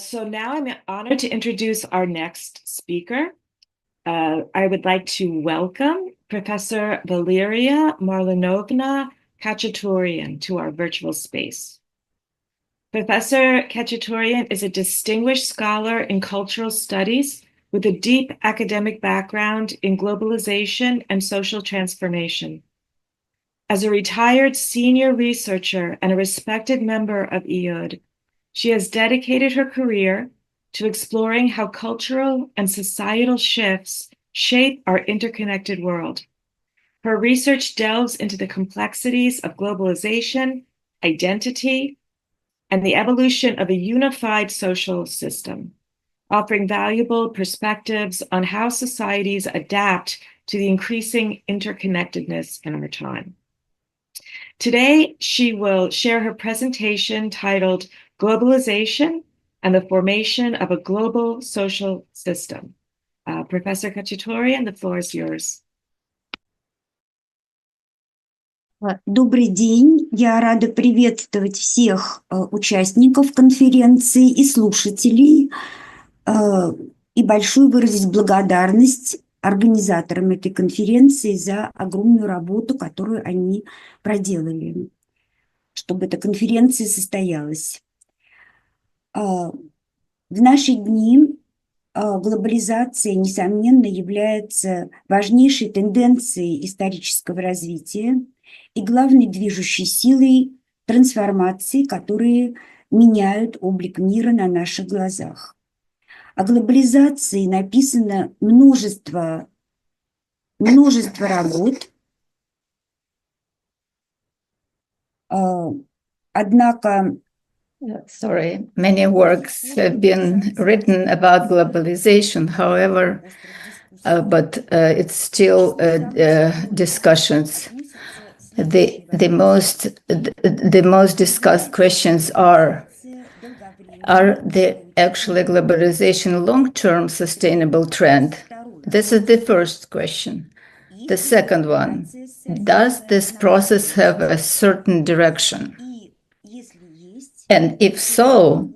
So now I'm honored to introduce our next speaker. I would like to welcome Professor Valeria Marlenovna Khachaturyan to our virtual space. Professor Khachaturyan is a distinguished scholar in cultural studies with a deep academic background in globalization and social transformation. As a retired senior researcher and a respected member of IHUD, she has dedicated her career to exploring how cultural and societal shifts shape our interconnected world. Her research delves into the complexities of globalization, identity, and the evolution of a unified social system, offering valuable perspectives on how societies adapt to the increasing interconnectedness in our time. Today, she will share her presentation titled Globalization and the Formation of a Global Social System. Professor Khachaturyan, the floor is yours. Добрый день. Я рада приветствовать всех участников конференции и слушателей, и большую выразить благодарность организаторам этой конференции за огромную работу, которую они проделали, чтобы эта конференция состоялась. В наши дни глобализация, несомненно, является важнейшей тенденцией исторического развития и главной движущей силой трансформаций, которые меняют облик мира на наших глазах. О глобализации написано множество работ, однако many works have been written about globalization, however, but it's still discussions. The most discussed questions are the actually globalization long-term sustainable trend? This is the first question. The second one, does this process have a certain direction? And if so,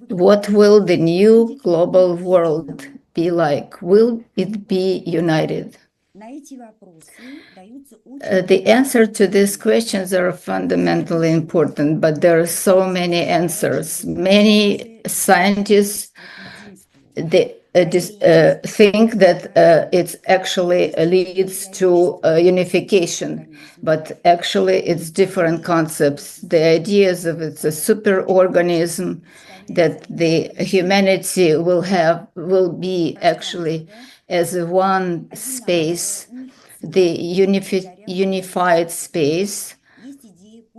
what will the new global world be like? Will it be united? The answer to these questions are fundamentally important, but there are so many answers. Many scientists think that it actually leads to unification, but actually it's different concepts. The ideas of it's a superorganism that the humanity will be actually as a one space, the unified space,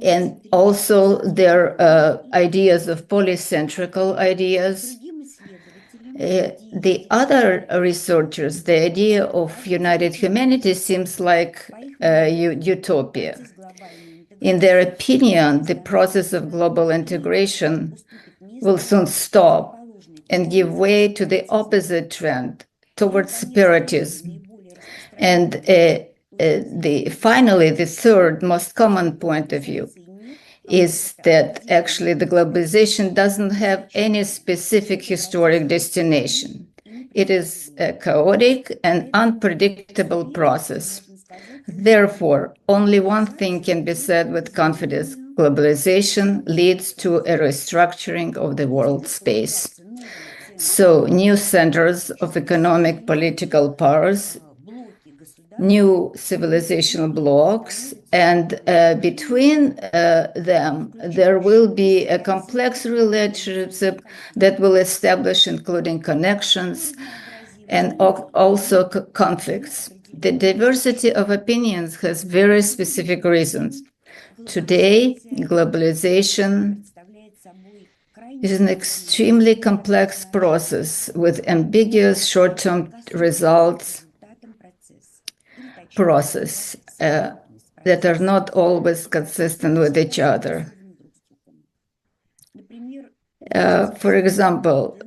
and also their ideas of polycentrical ideas. The other researchers, the idea of united humanity seems like utopia. In their opinion, the process of global integration will soon stop and give way to the opposite trend towards separatism. And finally, the third most common point of view is that actually the globalization doesn't have any specific historic destination. It is a chaotic and unpredictable process. Therefore, only one thing can be said with confidence: globalization leads to a restructuring of the world space. So, new centers of economic political powers, new civilizational blocks, and between them, there will be a complex relationship that will establish, including connections and also conflicts. The diversity of opinions has very specific reasons. Today, globalization is an extremely complex process with ambiguous short-term results that are not always consistent with each other. For example,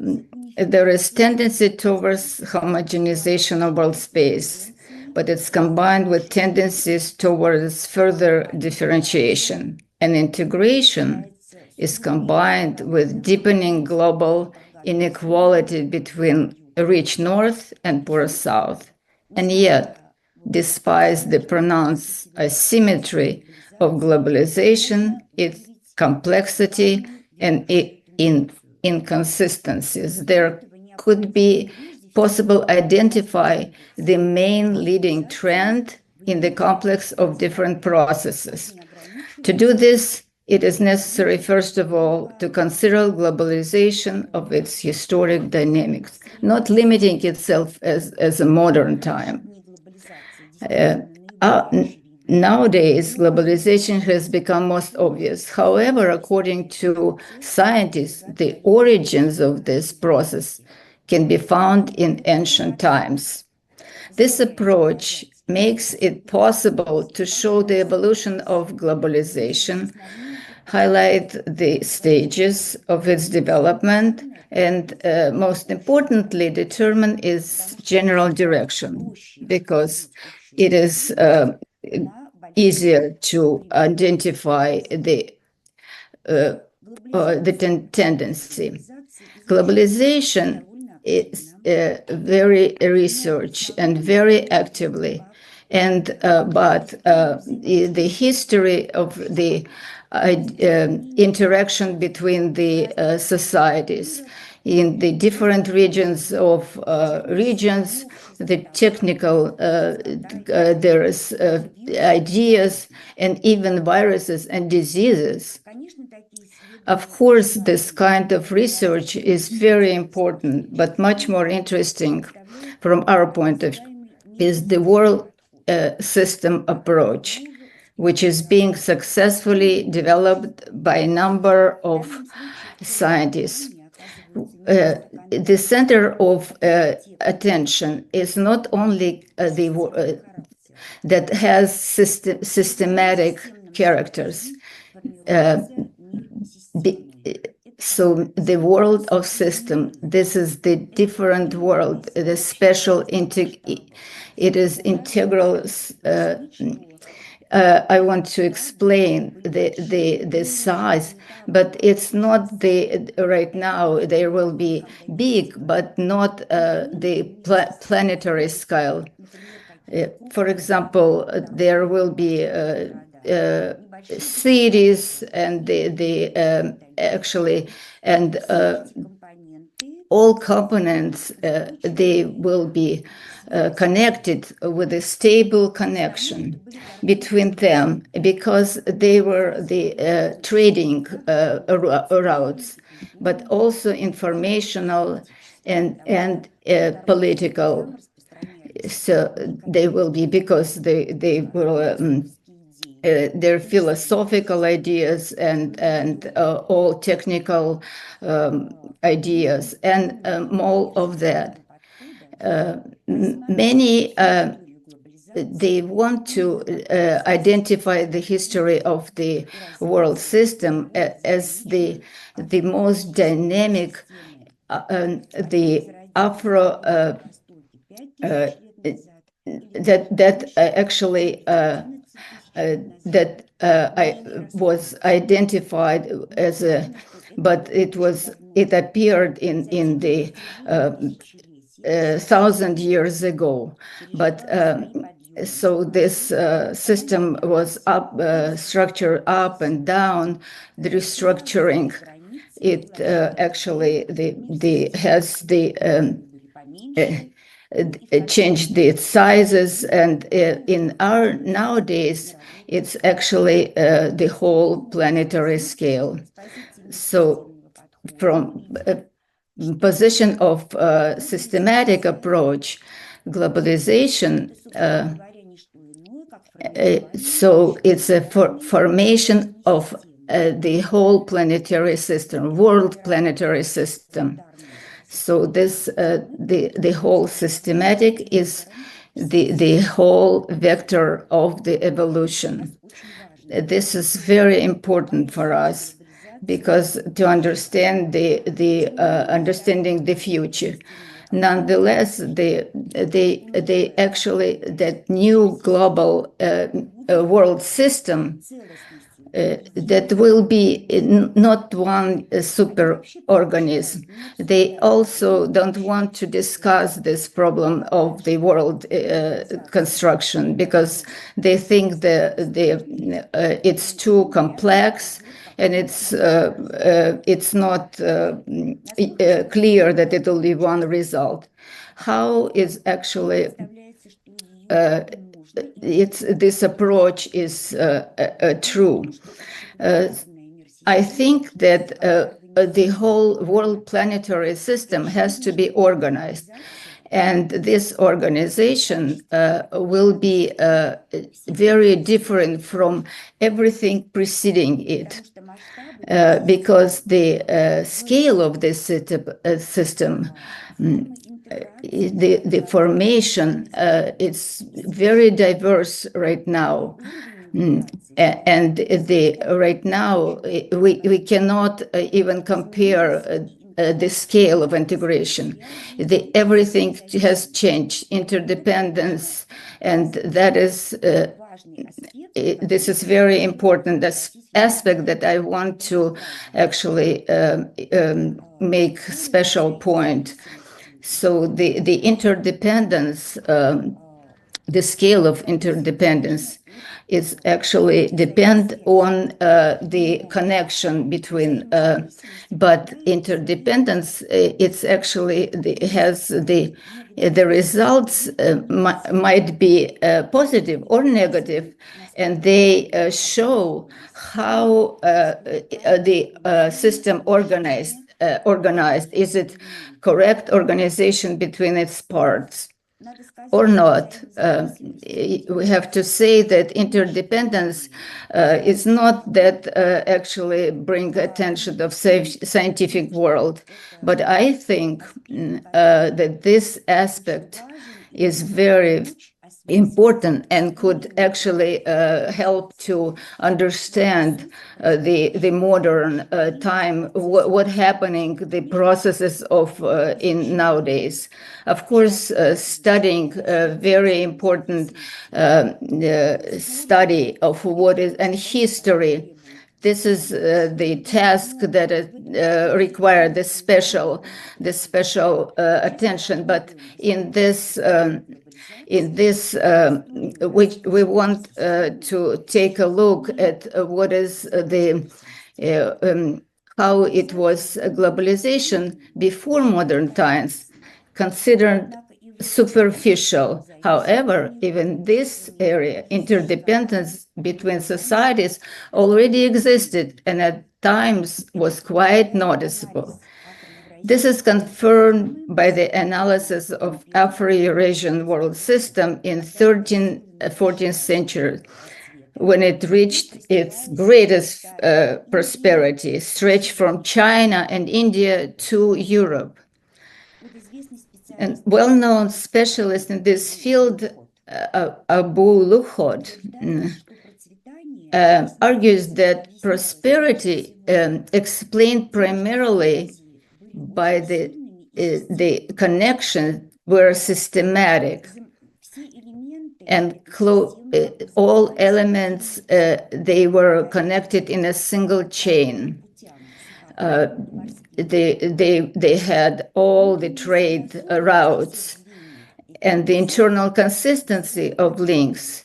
there is tendency towards homogenization of world space, but it's combined with tendencies towards further differentiation. And integration is combined with deepening global inequality between rich North and poor South. And yet, despite the pronounced asymmetry of globalization, its complexity and inconsistencies, there could be possible identify the main leading trend in the complex of different processes. To do this, it is necessary, first of all, to consider globalization of its historic dynamics, not limiting itself as a modern time. Nowadays, globalization has become most obvious. However, according to scientists, the origins of this process can be found in ancient times. This approach makes it possible to show the evolution of globalization, highlight the stages of its development, and most importantly, determine its general direction, because it is easier to identify the tendency. Globalization is very research and very actively, and but the history of the interaction between the societies in the different regions, the technical, there is ideas and even viruses and diseases. Of course, this kind of research is very important, but much more interesting from our point of view is the world system approach, which is being successfully developed by a number of scientists. The center of attention is not only that has systematic characters. So the world of system, this is the different world, the special, it is integral. I want to explain the size, but it's not right now, there will be big, but not the planetary scale. For example, there will be cities and all components, they will be connected with a stable connection between them, because they were the trading routes, but also informational and political. So they will be, because they will their philosophical ideas and all technical ideas and all of that. Many they want to identify the history of the world system as the most dynamic, the Afro that actually I was identified as a, but it appeared in the 1,000 years ago. But so this system was structured up and down. The restructuring, it actually has changed its sizes, and in our nowadays it's actually the whole planetary scale. So from a position of systematic approach, globalization, so it's a formation of the whole planetary system, world planetary system. So this, the whole systematic is the whole vector of the evolution. This is very important for us, because to understand understanding the future. Nonetheless, they actually, that new global world system, that will be not one super organism. They also don't want to discuss this problem of the world construction because they think it's too complex and it's not clear that it will be one result. How is actually this approach is true? I think that the whole world planetary system has to be organized. And this organization will be very different from everything preceding it, because the scale of this system, the formation, it's very diverse right now. And right now, we cannot even compare the scale of integration. Everything has changed, interdependence, and that is this is very important. This aspect that I want to actually make special point. So the interdependence, the scale of interdependence is actually depend on the connection between, but interdependence, it's actually has the results might be positive or negative, and they show how the system organized. Is it correct organization between its parts or not? We have to say that interdependence is not that actually bring attention of scientific world, but I think that this aspect is very important and could actually help to understand the modern time, what happening, the processes of in nowadays. Of course, studying very important study of what is and history. This is the task that require this special attention. But in this we want to take a look at what is the how it was globalization before modern times, considered superficial. However, even this area, interdependence between societies, already existed and at times was quite noticeable. This is confirmed by the analysis of Afro-Eurasian world system in 13th, 14th century, when it reached its greatest prosperity, stretched from China and India to Europe. And well-known specialist in this field, IHUD, argues that prosperity explained primarily by the connection were systematic, and all elements they were connected in a single chain. They had all the trade routes, and the internal consistency of links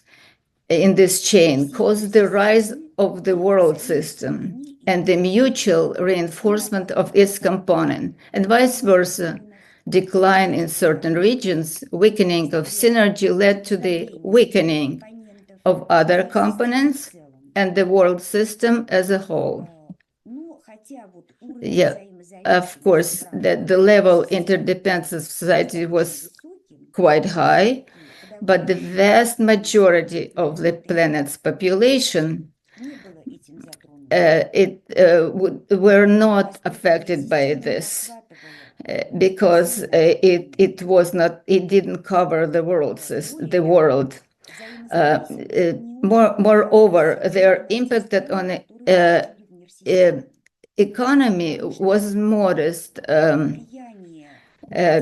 in this chain caused the rise of the world system and the mutual reinforcement of its component, and vice versa. Decline in certain regions, weakening of synergy led to the weakening of other components and the world system as a whole. Yeah, of course, that the level interdependence of society was quite high, but the vast majority of the planet's population were not affected by this because it didn't cover the world. Moreover, their impact on economy was modest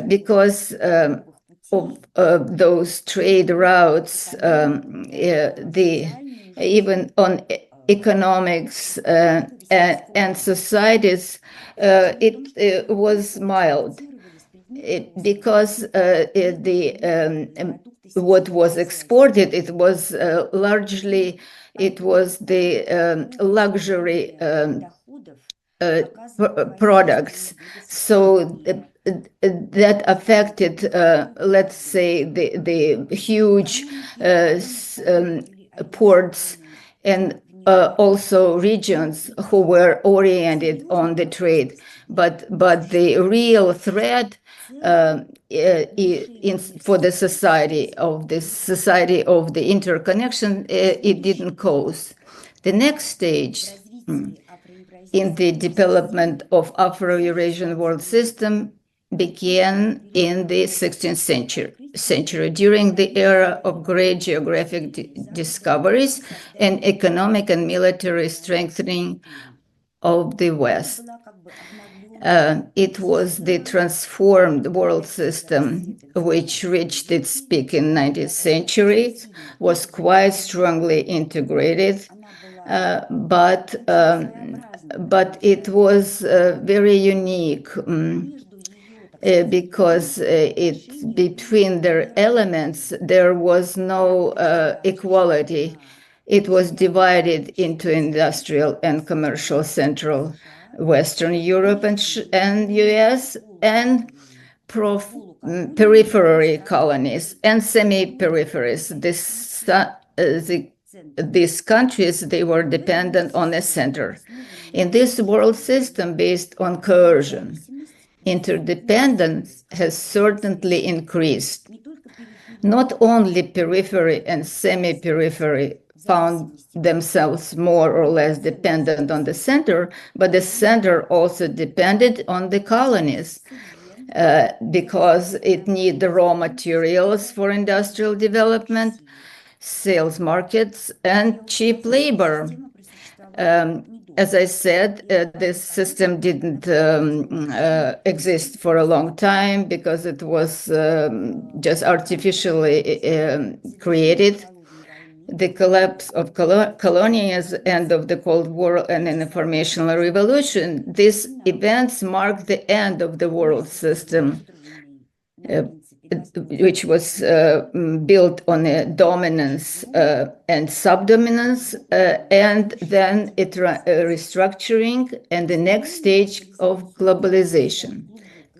because of those trade routes, even on economics and societies, it was mild. Because what was exported, it was largely, it was the luxury products. So that affected, let's say, the huge ports and also regions who were oriented on the trade. But the real threat for the society of the interconnection, it didn't cause. The next stage in the development of Afro-Eurasian world system began in the 16th century during the era of great geographic discoveries and economic and military strengthening of the West. It was the transformed world system which reached its peak in 19th century, was quite strongly integrated, but it was very unique because between their elements there was no equality. It was divided into industrial and commercial Central Western Europe and US and periphery colonies and semi-peripheries. These countries, they were dependent on a center. In this world system based on coercion, interdependence has certainly increased. Not only periphery and semi-periphery found themselves more or less dependent on the center, but the center also depended on the colonies because it needed the raw materials for industrial development, sales markets, and cheap labor. As I said, this system didn't exist for a long time because it was just artificially created. The collapse of colonialism, end of the Cold War, and an informational revolution, these events marked the end of the world system, which was built on a dominance and subdominance, and then it restructuring, and the next stage of globalization.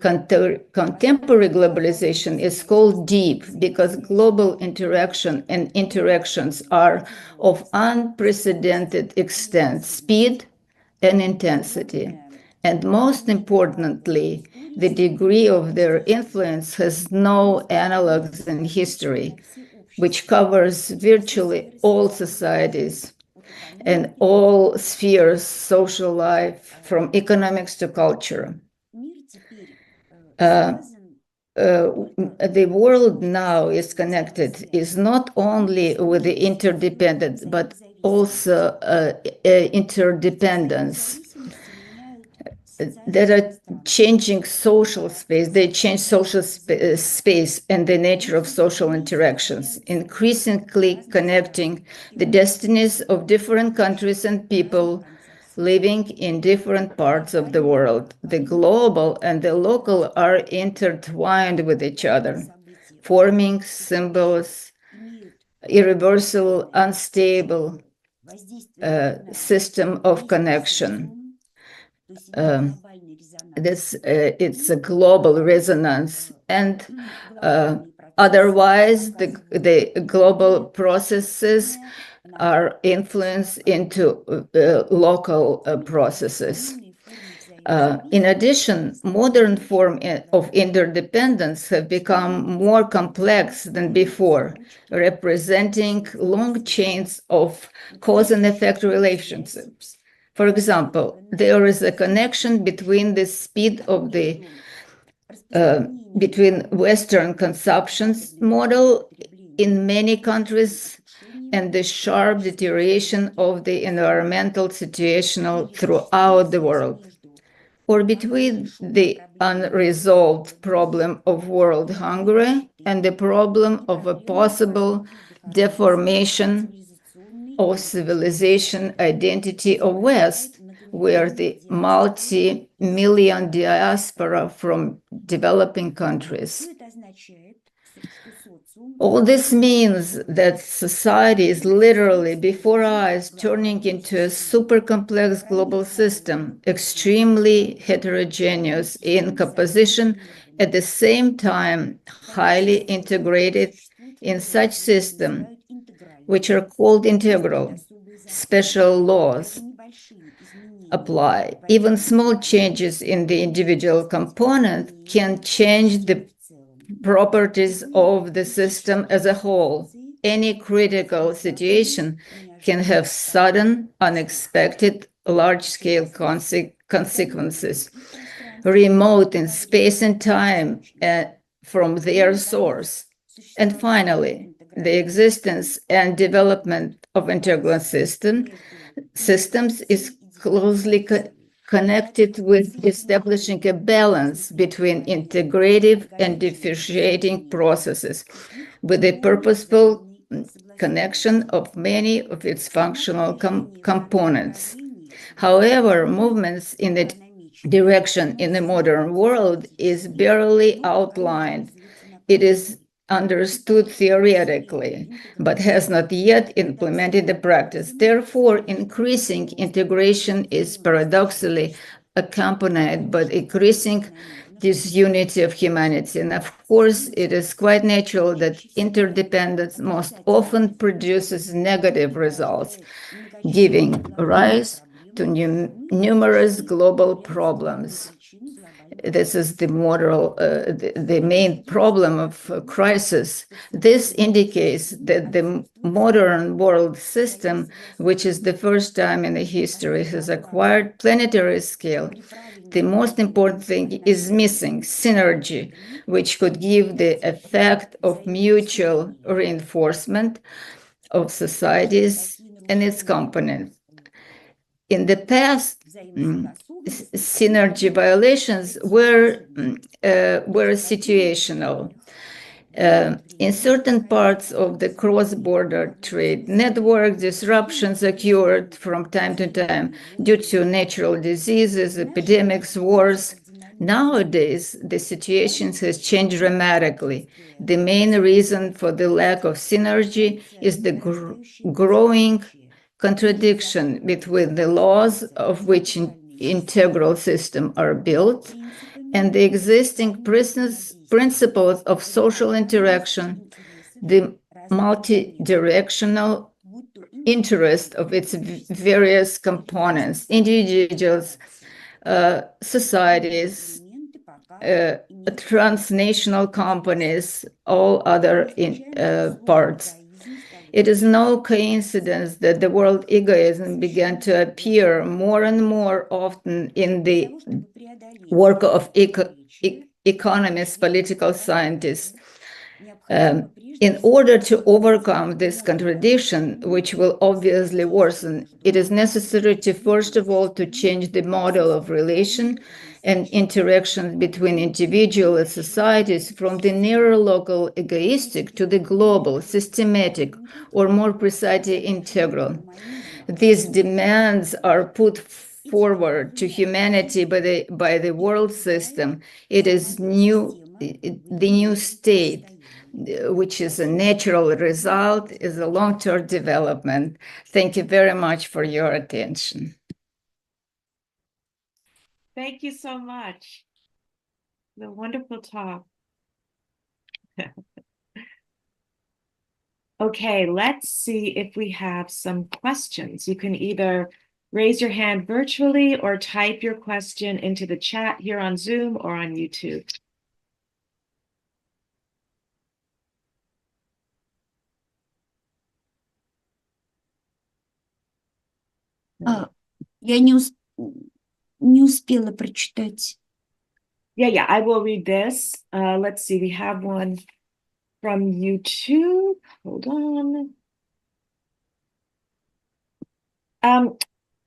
Contemporary globalization is called deep because global interaction and interactions are of unprecedented extent, speed, and intensity. And most importantly, the degree of their influence has no analogs in history, which covers virtually all societies and all spheres, social life, from economics to culture. The world now is connected, is not only with the interdependent, but also interdependence. That are changing social space. They change social space and the nature of social interactions, increasingly connecting the destinies of different countries and people living in different parts of the world. The global and the local are intertwined with each other, forming symbols, irreversible, unstable system of connection. It's a global resonance, and otherwise the global processes are influenced into local processes. In addition, modern forms of interdependence have become more complex than before, representing long chains of cause and effect relationships. For example, there is a connection between the speed of the between Western consumption model in many countries and the sharp deterioration of the environmental situation throughout the world, or between the unresolved problem of world hunger and the problem of a possible deformation of civilization identity of West, where the multi-million diaspora from developing countries. All this means that society is literally before our eyes turning into a super complex global system, extremely heterogeneous in composition, at the same time highly integrated in such system, which are called integral. Special laws apply. Even small changes in the individual component can change the properties of the system as a whole. Any critical situation can have sudden, unexpected, large-scale consequences, remote in space and time from their source. And finally, the existence and development of integral systems is closely connected with establishing a balance between integrative and differentiating processes with the purposeful connection of many of its functional components. However, movements in the direction in the modern world is barely outlined. It is understood theoretically, but has not yet implemented the practice. Therefore, increasing integration is paradoxically accompanied by increasing disunity of humanity. And of course, it is quite natural that interdependence most often produces negative results, giving rise to numerous global problems. This is the main problem of crisis. This indicates that the modern world system, which is the first time in the history, has acquired planetary scale. The most important thing is missing synergy, which could give the effect of mutual reinforcement of societies and its components. In the past, synergy violations were situational. In certain parts of the cross-border trade network, disruptions occurred from time to time due to natural diseases, epidemics, wars. Nowadays, the situation has changed dramatically. The main reason for the lack of synergy is the growing contradiction between the laws of which integral systems are built and the existing principles of social interaction, the multi-directional interest of its various components, individuals, societies, transnational companies, all other parts. It is no coincidence that the world egoism began to appear more and more often in the work of economists, political scientists. In order to overcome this contradiction, which will obviously worsen, it is necessary to, first of all, to change the model of relation and interaction between individual and societies from the near local egoistic to the global, systematic, or more precisely integral. These demands are put forward to humanity by the world system. It is the new state, which is a natural result, is a long-term development. Thank you very much for your attention. Thank you so much. The wonderful talk. Okay, let's see if we have some questions. You can either raise your hand virtually or type your question into the chat here on Zoom or on YouTube. Я не успела прочитать. Yeah, I will read this. Let's see, we have one from YouTube. Hold on.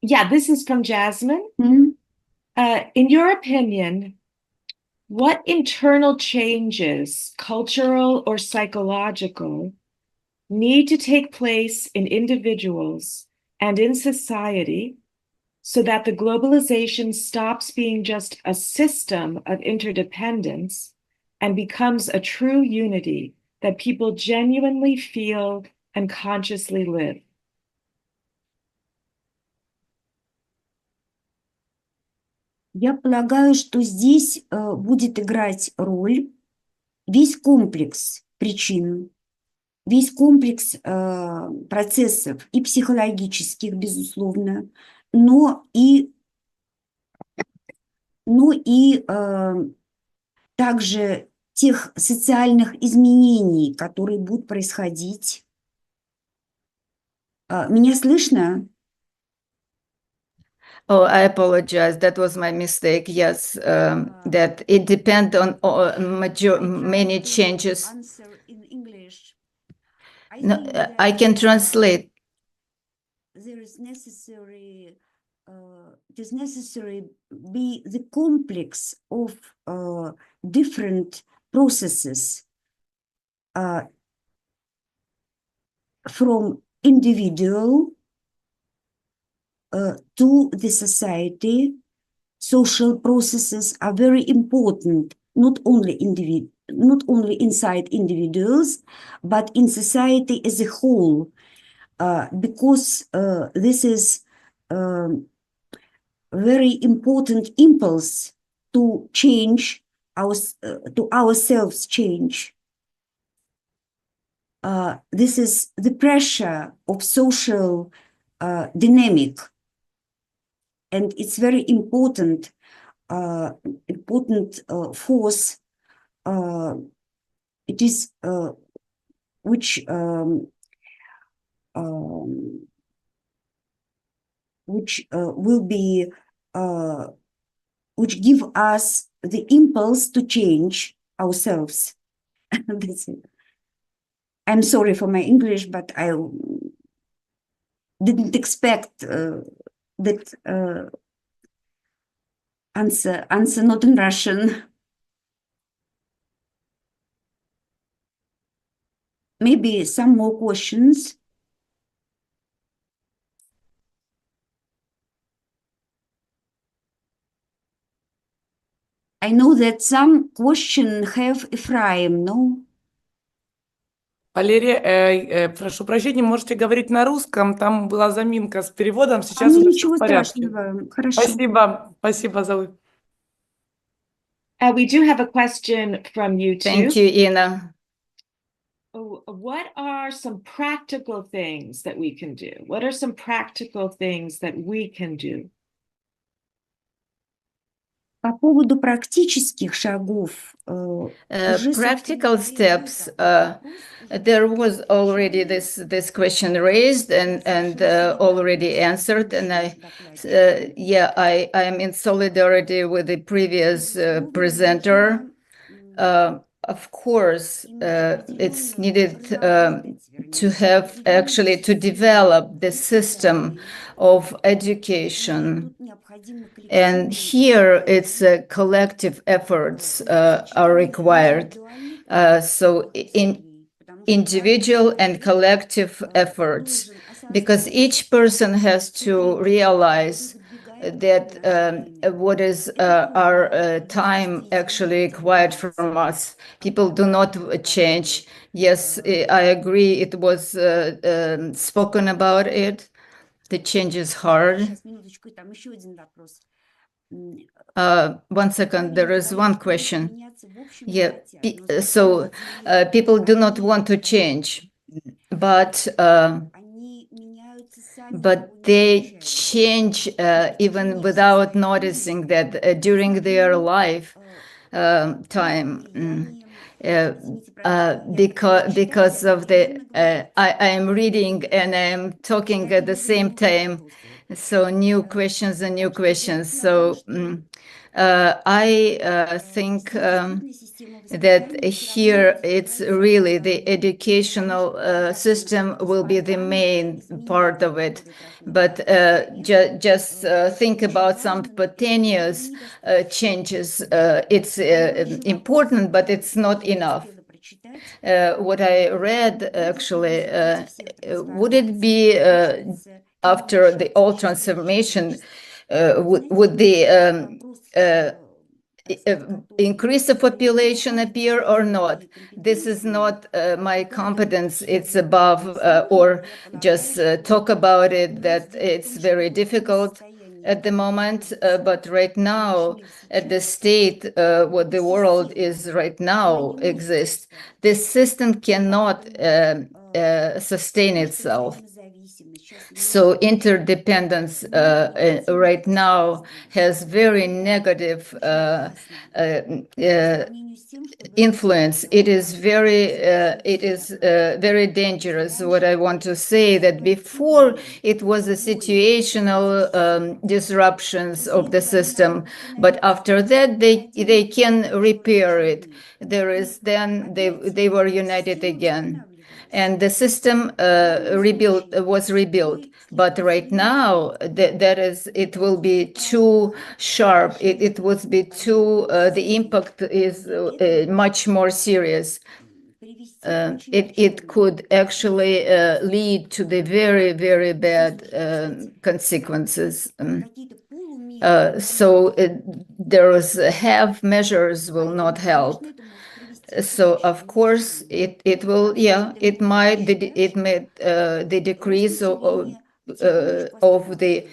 Yeah, this is from Jasmine. In your opinion, what internal changes, cultural or psychological, need to take place in individuals and in society so that the globalization stops being just a system of interdependence and becomes a true unity that people genuinely feel and consciously live. Я полагаю, что здесь будет играть роль весь комплекс причин, весь комплекс процессов и психологических, безусловно, но и также тех социальных изменений, которые будут происходить. Меня слышно? Oh, I apologize. That was my mistake. Yes, that it depends on many changes. In English. No, I can translate. There is necessary be the complex of different processes from individual to the society. Social processes are very important, not only inside individuals, but in society as a whole, because this is very important impulse to change to ourselves change. This is the pressure of social dynamic, and it's very important force. It is which will be which give us the impulse to change ourselves. That's it. I'm sorry for my English, but I didn't expect that answer not in Russian. Maybe some more questions. I know that some questions have Ephraim, no? Валерия, прошу прощения, можете говорить на русском, там была заминка с переводом, сейчас уже все Ничего в порядке. страшного, хорошо. Спасибо за... We do have a question from you too. Thank you, Ina. What are some practical things that we can do? What are some practical things that we can do? По поводу практических шагов, practical steps, there was already this question raised and already answered, and I am in solidarity with the previous presenter. Of course, it's needed to have actually to develop the system of education. And here it's collective efforts are required. So in individual and collective efforts, because each person has to realize that what is our time actually required from us. People do not change. Yes, I agree. It was spoken about it. The change is hard. 1 second, there is one question. Yeah, so people do not want to change, but they change even without noticing that during their life time. Because of the I am reading and I am talking at the same time, so new questions. So I think that here it's really the educational system will be the main part of it. But just think about some spontaneous changes. It's important, but it's not enough. what I read, actually, would it be after the all transformation, would the increase of population appear or not? This is not my competence. It's above, or just talk about it, that it's very difficult at the moment. But right now, at the state, what the world is right now exists, this system cannot sustain itself. So interdependence right now has very negative influence. It is very dangerous. What I want to say, that before it was a situational disruptions of the system, but after that they can repair it. They were united again, and the system was rebuilt. But right now, it will be too sharp. It would be too. The impact is much more serious. It could actually lead to the very, very bad consequences. So half measures will not help. So of course it will, it might the decrease of the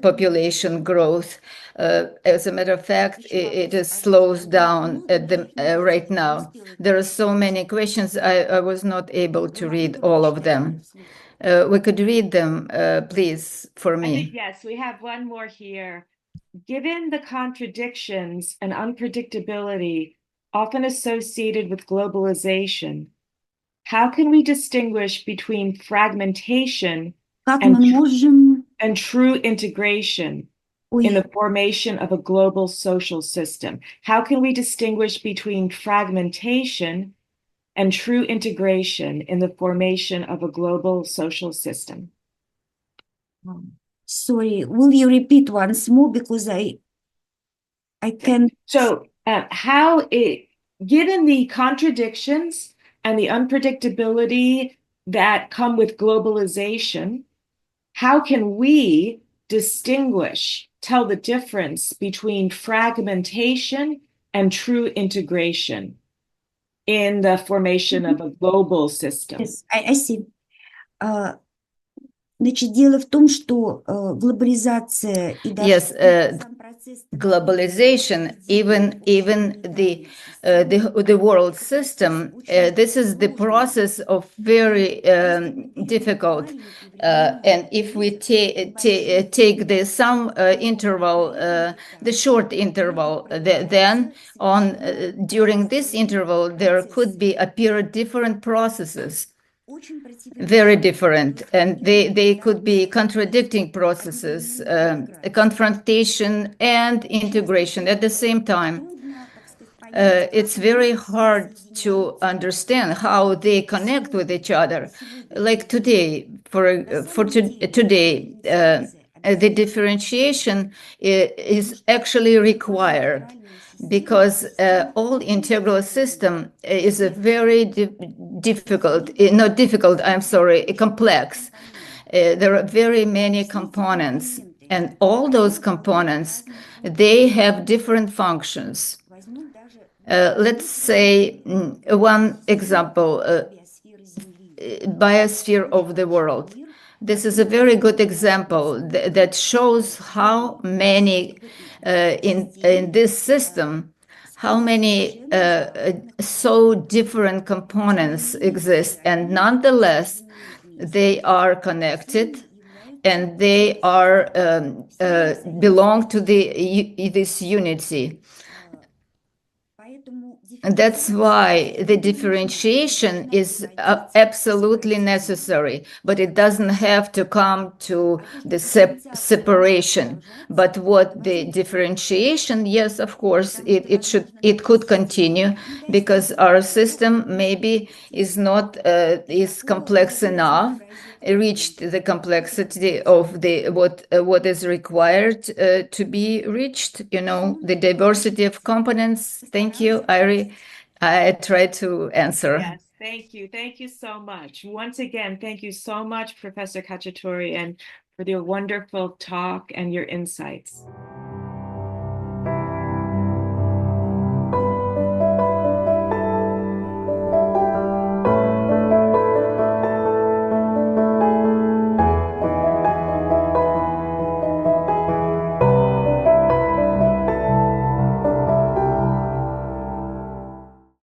population growth. As a matter of fact, it is slows down at the right now. There are so many questions. I was not able to read all of them. We could read them, please, for me. I think, yes, we have one more here. Given the contradictions and unpredictability often associated with globalization, how can we distinguish between fragmentation and true integration in the formation of a global social system? How can we distinguish between fragmentation and true integration in the formation of a global social system? Sorry, will you repeat once more, because I can. So given the contradictions and the unpredictability that come with globalization, how can we tell the difference between fragmentation and true integration in the formation of a global system? Yes, I see. Значит, дело в том, что глобализация и Yes, globalization, even the world system, this is the process of very difficult. And if we take the interval, the short interval, then during this interval there could appear different processes. Very different, and they could be contradicting processes, confrontation and integration at the same time. It's very hard to understand how they connect with each other. Like today, today, the differentiation is actually required, because all integral system is a very complex. There are very many components, and all those components, they have different functions. Let's say one example, biosphere of the world. This is a very good example that shows how many in this system, how many so different components exist, and nonetheless they are connected, and they are belong to this unity. And that's why the differentiation is absolutely necessary, but it doesn't have to come to the separation. But what the differentiation, yes, of course, it could continue, because our system maybe is not is complex enough, reached the complexity of what is required to be reached, the diversity of components. Thank you. I I try to answer. Yes, thank you. Thank you so much. Once again, thank you so much, Professor Khachaturyan, for your wonderful talk and your insights.